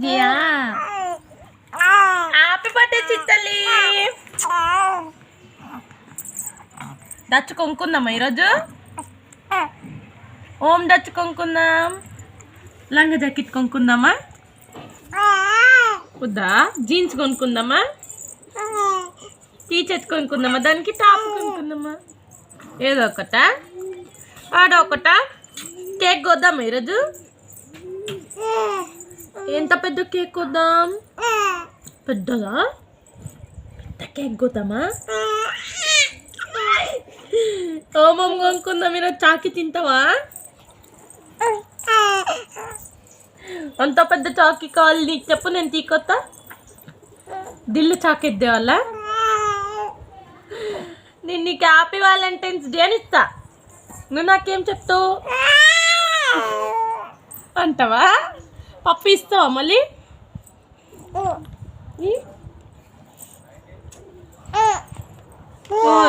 Jiya happy birthday చిట్టలి. డచ్ కొనుక్కుందామా ఈరోజు? ఓం డచ్ కొనుక్కుందాం. లంగా జాకెట్ కొనుక్కుందామా? వద్దా? జీన్స్ కొనుక్కుందామా? టీషర్ట్ కొనుక్కుందామా? దానికి టాప్ కొనుక్కుందామా? ఏదో ఒకటా ఆడొకటా? కేక్ కొద్దామా ఈరోజు? ఎంత పెద్ద కేక్ కొద్దాం? పెద్దదా? పెద్ద కేక్ కొద్దామా? ఓమం కొనుక్కుందాం ఈరోజు. చాకి తింటావా? అంత పెద్ద చాకీ కావాలి నీకు? చెప్పు, నేను తీకొత్తా. దిల్లు చాకెట్ దేవాలా? నేను నీకు హ్యాపీ వ్యాలంటైన్స్ డే అని ఇస్తా. నువ్వు నాకేం చెప్తావు అంటావా? పప్పు ఇస్తావా మళ్ళీ?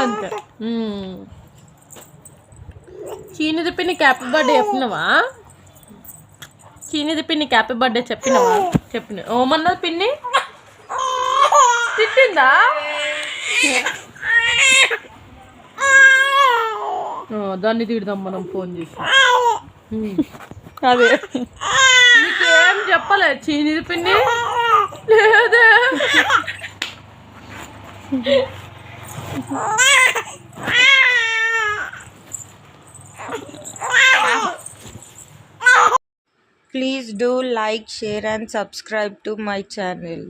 అంతే. చీనిది పిన్నికి హ్యాపీ బర్త్డే చెప్పినవా? చీనిది పిన్నికి హ్యాపీ బర్త్డే చెప్పినవా? చెప్పిన. ఓమన్నది పిన్ని తిట్టిందా? దాన్ని తిడదాం మనం ఫోన్ చేసి. అదే నీకేం చెప్పలే చీనిది పిన్ని? లేదే. Please do like, share and subscribe to my channel.